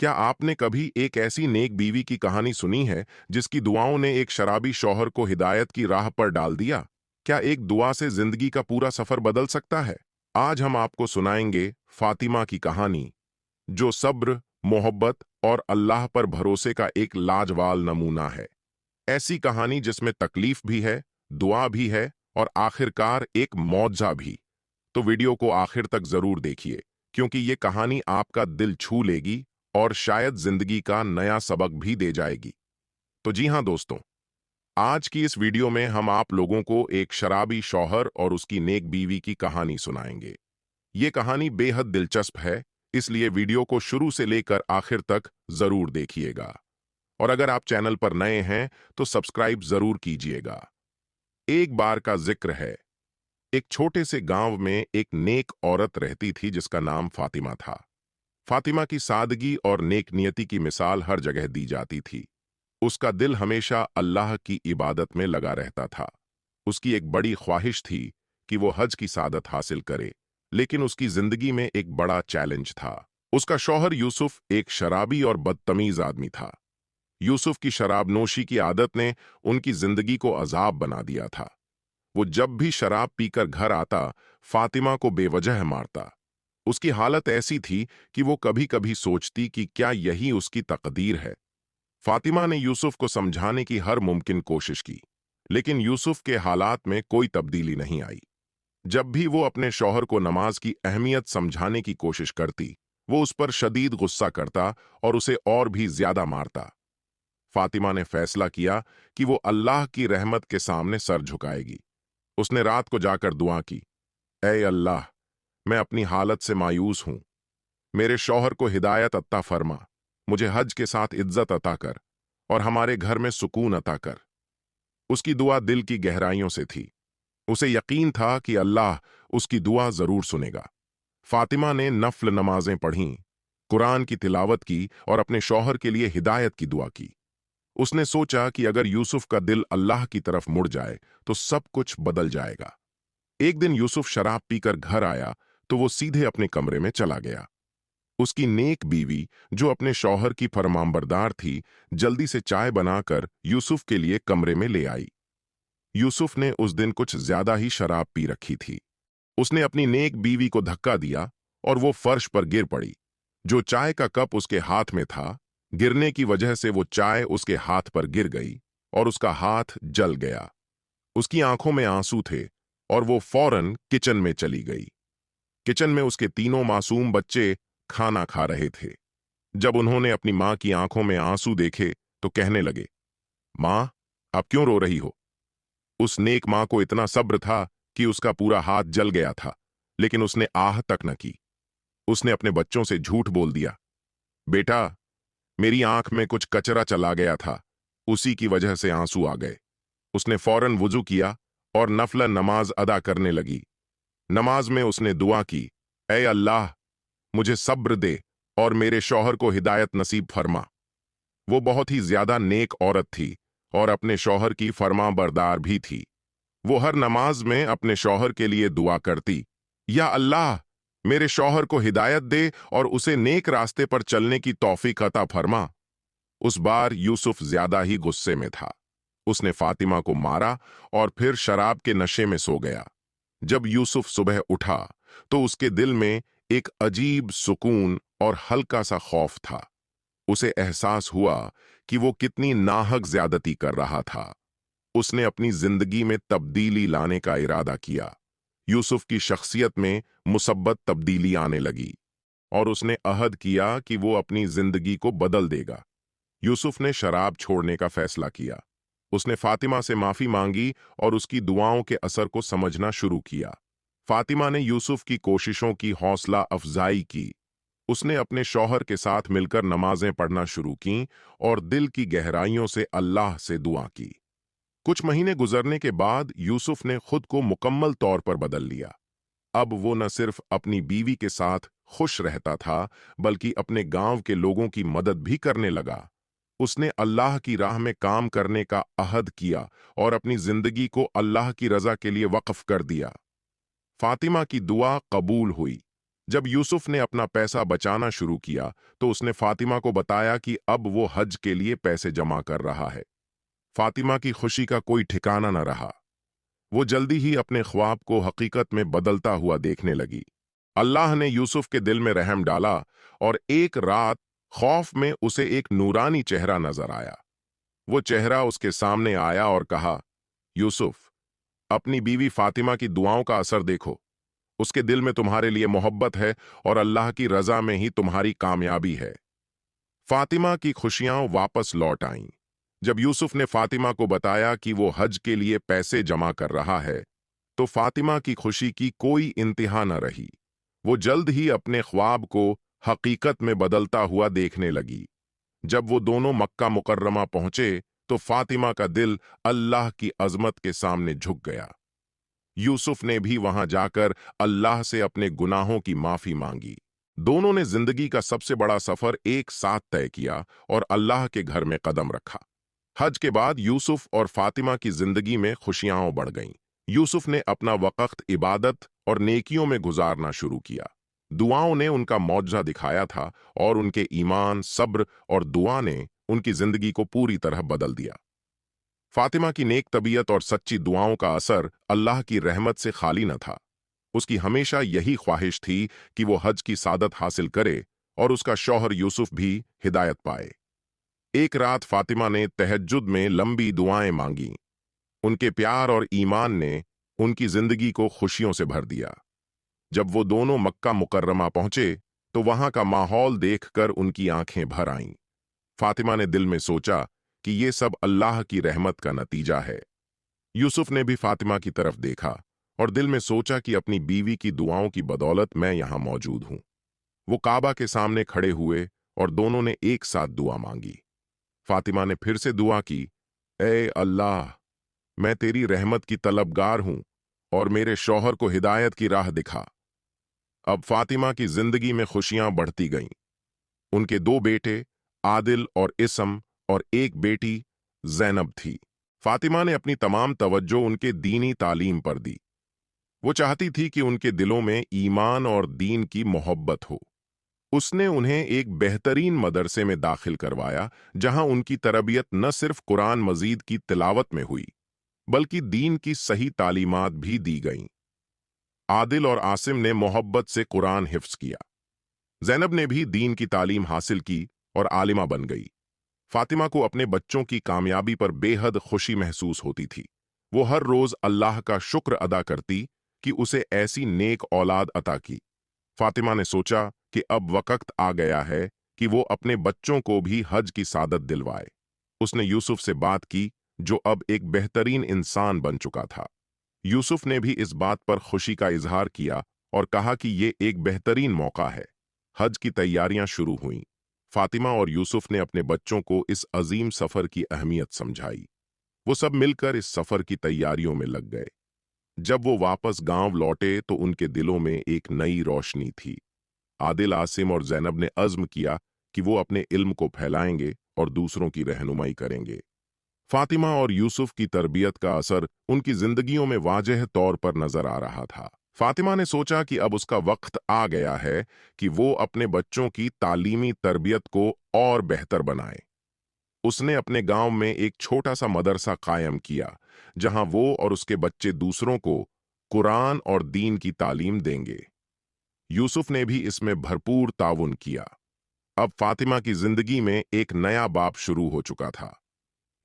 क्या आपने कभी एक ऐसी नेक बीवी की कहानी सुनी है जिसकी दुआओं ने एक शराबी शौहर को हिदायत की राह पर डाल दिया? क्या एक दुआ से जिंदगी का पूरा सफर बदल सकता है? आज हम आपको सुनाएंगे फातिमा की कहानी, जो सब्र, मोहब्बत और अल्लाह पर भरोसे का एक लाजवाब नमूना है। ऐसी कहानी जिसमें तकलीफ भी है, दुआ भी है और आखिरकार एक मौजज़ा भी। तो वीडियो को आखिर तक जरूर देखिए, क्योंकि ये कहानी आपका दिल छू लेगी और शायद जिंदगी का नया सबक भी दे जाएगी। तो जी हाँ दोस्तों, आज की इस वीडियो में हम आप लोगों को एक शराबी शौहर और उसकी नेक बीवी की कहानी सुनाएंगे। ये कहानी बेहद दिलचस्प है, इसलिए वीडियो को शुरू से लेकर आखिर तक जरूर देखिएगा। और अगर आप चैनल पर नए हैं तो सब्सक्राइब जरूर कीजिएगा। एक बार का जिक्र है, एक छोटे से गांव में एक नेक औरत रहती थी जिसका नाम फातिमा था। फातिमा की सादगी और नेक नियति की मिसाल हर जगह दी जाती थी। उसका दिल हमेशा अल्लाह की इबादत में लगा रहता था। उसकी एक बड़ी ख्वाहिश थी कि वो हज की सादत हासिल करे, लेकिन उसकी जिंदगी में एक बड़ा चैलेंज था। उसका शौहर यूसुफ एक शराबी और बदतमीज आदमी था। यूसुफ की शराबनोशी की आदत ने उनकी जिंदगी को अजाब बना दिया था। वो जब भी शराब पीकर घर आता, फातिमा को बेवजह मारता। उसकी हालत ऐसी थी कि वो कभी कभी सोचती कि क्या यही उसकी तकदीर है। फातिमा ने यूसुफ को समझाने की हर मुमकिन कोशिश की, लेकिन यूसुफ के हालात में कोई तब्दीली नहीं आई। जब भी वो अपने शौहर को नमाज की अहमियत समझाने की कोशिश करती, वो उस पर शदीद गुस्सा करता और उसे और भी ज्यादा मारता। फातिमा ने फैसला किया कि वो अल्लाह की रहमत के सामने सर झुकाएगी। उसने रात को जाकर दुआ की, ऐ अल्लाह, मैं अपनी हालत से मायूस हूं। मेरे शौहर को हिदायत अता फरमा, मुझे हज के साथ इज्जत अता कर और हमारे घर में सुकून अता कर। उसकी दुआ दिल की गहराइयों से थी। उसे यकीन था कि अल्लाह उसकी दुआ जरूर सुनेगा। फातिमा ने नफल नमाजें पढ़ीं, कुरान की तिलावत की और अपने शौहर के लिए हिदायत की दुआ की। उसने सोचा कि अगर यूसुफ का दिल अल्लाह की तरफ मुड़ जाए तो सब कुछ बदल जाएगा। एक दिन यूसुफ शराब पीकर घर आया तो वो सीधे अपने कमरे में चला गया। उसकी नेक बीवी, जो अपने शौहर की फरमाबरदार थी, जल्दी से चाय बनाकर यूसुफ के लिए कमरे में ले आई। यूसुफ ने उस दिन कुछ ज्यादा ही शराब पी रखी थी। उसने अपनी नेक बीवी को धक्का दिया और वो फर्श पर गिर पड़ी। जो चाय का कप उसके हाथ में था, गिरने की वजह से वो चाय उसके हाथ पर गिर गई और उसका हाथ जल गया। उसकी आंखों में आंसू थे और वो फौरन किचन में चली गई। किचन में उसके तीनों मासूम बच्चे खाना खा रहे थे। जब उन्होंने अपनी मां की आंखों में आंसू देखे तो कहने लगे, मां, आप क्यों रो रही हो? उस नेक मां को इतना सब्र था कि उसका पूरा हाथ जल गया था, लेकिन उसने आह तक न की। उसने अपने बच्चों से झूठ बोल दिया, बेटा, मेरी आंख में कुछ कचरा चला गया था, उसी की वजह से आंसू आ गए। उसने फौरन वुजू किया और नफल नमाज अदा करने लगी। नमाज में उसने दुआ की, ऐ अल्लाह, मुझे सब्र दे और मेरे शौहर को हिदायत नसीब फरमा। वो बहुत ही ज्यादा नेक औरत थी और अपने शौहर की फरमाबरदार भी थी। वो हर नमाज में अपने शौहर के लिए दुआ करती, या अल्लाह, मेरे शौहर को हिदायत दे और उसे नेक रास्ते पर चलने की तौफीक अता फरमा। उस बार यूसुफ ज्यादा ही गुस्से में था। उसने फातिमा को मारा और फिर शराब के नशे में सो गया। जब यूसुफ सुबह उठा तो उसके दिल में एक अजीब सुकून और हल्का सा खौफ था। उसे एहसास हुआ कि वो कितनी नाहक ज्यादती कर रहा था। उसने अपनी जिंदगी में तब्दीली लाने का इरादा किया। यूसुफ की शख्सियत में मुसब्बत तब्दीली आने लगी और उसने अहद किया कि वो अपनी जिंदगी को बदल देगा। यूसुफ ने शराब छोड़ने का फैसला किया। उसने फातिमा से माफी मांगी और उसकी दुआओं के असर को समझना शुरू किया। फातिमा ने यूसुफ की कोशिशों की हौसला अफजाई की। उसने अपने शौहर के साथ मिलकर नमाजें पढ़ना शुरू कीं और दिल की गहराइयों से अल्लाह से दुआ की। कुछ महीने गुजरने के बाद यूसुफ ने खुद को मुकम्मल तौर पर बदल लिया। अब वो न सिर्फ अपनी बीवी के साथ खुश रहता था, बल्कि अपने गांव के लोगों की मदद भी करने लगा। उसने अल्लाह की राह में काम करने का अहद किया और अपनी जिंदगी को अल्लाह की रजा के लिए वक्फ कर दिया। फातिमा की दुआ कबूल हुई जब यूसुफ ने अपना पैसा बचाना शुरू किया तो उसने फातिमा को बताया कि अब वो हज के लिए पैसे जमा कर रहा है। फातिमा की खुशी का कोई ठिकाना न रहा। वो जल्दी ही अपने ख्वाब को हकीकत में बदलता हुआ देखने लगी। अल्लाह ने यूसुफ के दिल में रहम डाला और एक रात खौफ में उसे एक नूरानी चेहरा नजर आया। वो चेहरा उसके सामने आया और कहा, यूसुफ, अपनी बीवी फातिमा की दुआओं का असर देखो। उसके दिल में तुम्हारे लिए मोहब्बत है और अल्लाह की रजा में ही तुम्हारी कामयाबी है। फातिमा की खुशियां वापस लौट आईं। जब यूसुफ ने फातिमा को बताया कि वो हज के लिए पैसे जमा कर रहा है, तो फातिमा की खुशी की कोई इंतहा न रही। वो जल्द ही अपने ख्वाब को हकीकत में बदलता हुआ देखने लगी। जब वो दोनों मक्का मुकर्रमा पहुंचे तो फातिमा का दिल अल्लाह की अजमत के सामने झुक गया। यूसुफ ने भी वहां जाकर अल्लाह से अपने गुनाहों की माफी मांगी। दोनों ने जिंदगी का सबसे बड़ा सफर एक साथ तय किया और अल्लाह के घर में कदम रखा। हज के बाद यूसुफ और फातिमा की जिंदगी में खुशियां बढ़ गईं। यूसुफ ने अपना वक्त इबादत और नेकियों में गुजारना शुरू किया। दुआओं ने उनका मौजज़ा दिखाया था और उनके ईमान, सब्र और दुआ ने उनकी जिंदगी को पूरी तरह बदल दिया। फातिमा की नेक तबीयत और सच्ची दुआओं का असर अल्लाह की रहमत से खाली न था। उसकी हमेशा यही ख्वाहिश थी कि वो हज की सादत हासिल करे और उसका शौहर यूसुफ भी हिदायत पाए। एक रात फातिमा ने तहज्जुद में लंबी दुआएं मांगी। उनके प्यार और ईमान ने उनकी जिंदगी को खुशियों से भर दिया। जब वो दोनों मक्का मुकर्रमा पहुंचे तो वहां का माहौल देखकर उनकी आंखें भर आईं। फातिमा ने दिल में सोचा कि ये सब अल्लाह की रहमत का नतीजा है। यूसुफ ने भी फातिमा की तरफ देखा और दिल में सोचा कि अपनी बीवी की दुआओं की बदौलत मैं यहां मौजूद हूं। वो काबा के सामने खड़े हुए और दोनों ने एक साथ दुआ मांगी। फातिमा ने फिर से दुआ की, ए अल्लाह, मैं तेरी रहमत की तलबगार हूं और मेरे शौहर को हिदायत की राह दिखा। अब फातिमा की जिंदगी में खुशियां बढ़ती गईं। उनके दो बेटे आदिल और इसम और एक बेटी जैनब थी। फातिमा ने अपनी तमाम तवज्जो उनके दीनी तालीम पर दी। वो चाहती थी कि उनके दिलों में ईमान और दीन की मोहब्बत हो। उसने उन्हें एक बेहतरीन मदरसे में दाखिल करवाया, जहां उनकी तरबियत न सिर्फ कुरान मजीद की तिलावत में हुई, बल्कि दीन की सही तालीमात भी दी गईं। आदिल और आसिम ने मोहब्बत से कुरान हिफ्ज किया। जैनब ने भी दीन की तालीम हासिल की और आलिमा बन गई। फातिमा को अपने बच्चों की कामयाबी पर बेहद खुशी महसूस होती थी। वो हर रोज अल्लाह का शुक्र अदा करती कि उसे ऐसी नेक औलाद अता की। फातिमा ने सोचा कि अब वक्त आ गया है कि वो अपने बच्चों को भी हज की सादत दिलवाए। उसने यूसुफ से बात की, जो अब एक बेहतरीन इंसान बन चुका था। यूसुफ ने भी इस बात पर खुशी का इजहार किया और कहा कि ये एक बेहतरीन मौका है। हज की तैयारियां शुरू हुईं। फातिमा और यूसुफ ने अपने बच्चों को इस अजीम सफर की अहमियत समझाई। वो सब मिलकर इस सफर की तैयारियों में लग गए। जब वो वापस गांव लौटे तो उनके दिलों में एक नई रोशनी थी। आदिल, आसिम और जैनब ने अज़्म किया कि वो अपने इल्म को फैलाएंगे और दूसरों की रहनुमाई करेंगे। फातिमा और यूसुफ की तरबियत का असर उनकी जिंदगियों में वाज़ेह तौर पर नजर आ रहा था। फातिमा ने सोचा कि अब उसका वक्त आ गया है कि वो अपने बच्चों की तालीमी तरबियत को और बेहतर बनाए। उसने अपने गांव में एक छोटा सा मदरसा कायम किया, जहां वो और उसके बच्चे दूसरों को कुरान और दीन की तालीम देंगे। यूसुफ ने भी इसमें भरपूर ताउन किया। अब फातिमा की जिंदगी में एक नया बाब शुरू हो चुका था।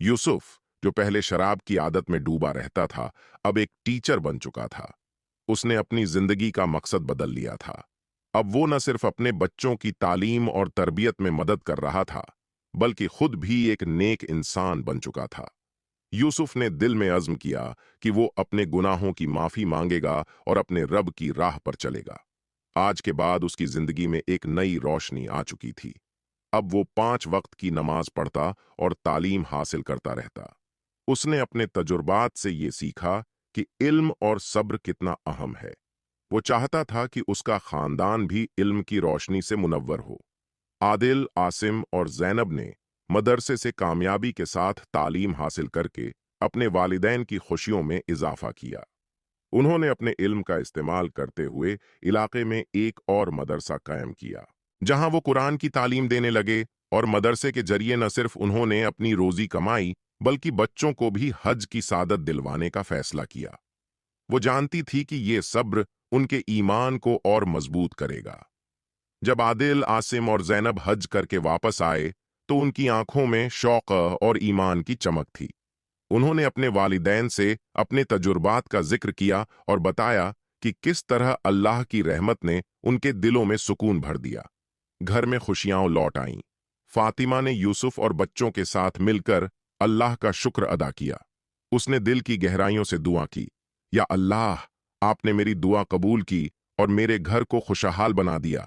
यूसुफ, जो पहले शराब की आदत में डूबा रहता था, अब एक टीचर बन चुका था। उसने अपनी जिंदगी का मकसद बदल लिया था। अब वो न सिर्फ अपने बच्चों की तालीम और तरबियत में मदद कर रहा था, बल्कि खुद भी एक नेक इंसान बन चुका था। यूसुफ ने दिल में अज़्म किया कि वो अपने गुनाहों की माफी मांगेगा और अपने रब की राह पर चलेगा। आज के बाद उसकी जिंदगी में एक नई रोशनी आ चुकी थी। अब वो 5 वक्त की नमाज पढ़ता और तालीम हासिल करता रहता। उसने अपने तजुर्बात से ये सीखा कि इल्म और सब्र कितना अहम है। वो चाहता था कि उसका खानदान भी इल्म की रोशनी से मुनव्वर हो। आदिल, आसिम और जैनब ने मदरसे से कामयाबी के साथ तालीम हासिल करके अपने वालिदैन की खुशियों में इजाफा किया। उन्होंने अपने इल्म का इस्तेमाल करते हुए इलाके में एक और मदरसा कायम किया, जहां वो कुरान की तालीम देने लगे। और मदरसे के जरिए न सिर्फ उन्होंने अपनी रोजी कमाई, बल्कि बच्चों को भी हज की सादत दिलवाने का फैसला किया। वो जानती थी कि ये सब्र उनके ईमान को और मजबूत करेगा। जब आदिल, आसिम और जैनब हज करके वापस आए, तो उनकी आंखों में शौक और ईमान की चमक थी। उन्होंने अपने वालिदैन से अपने तजुर्बात का जिक्र किया और बताया कि किस तरह अल्लाह की रहमत ने उनके दिलों में सुकून भर दिया। घर में खुशियां लौट आईं। फातिमा ने यूसुफ और बच्चों के साथ मिलकर अल्लाह का शुक्र अदा किया। उसने दिल की गहराइयों से दुआ की, या अल्लाह, आपने मेरी दुआ कबूल की और मेरे घर को खुशहाल बना दिया।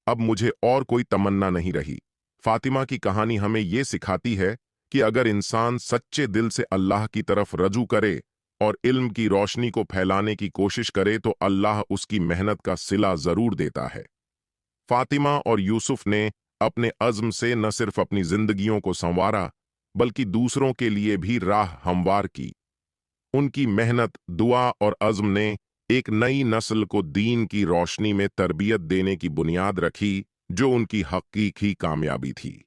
अब मुझे और कोई तमन्ना नहीं रही। फातिमा की कहानी हमें ये सिखाती है कि अगर इंसान सच्चे दिल से अल्लाह की तरफ रजू करे और इल्म की रोशनी को फैलाने की कोशिश करे, तो अल्लाह उसकी मेहनत का सिला जरूर देता है। फातिमा और यूसुफ ने अपने अज़्म से न सिर्फ अपनी जिंदगियों को संवारा, बल्कि दूसरों के लिए भी राह हमवार की। उनकी मेहनत, दुआ और अज़्म ने एक नई नस्ल को दीन की रोशनी में तरबियत देने की बुनियाद रखी, जो उनकी हकीकी कामयाबी थी।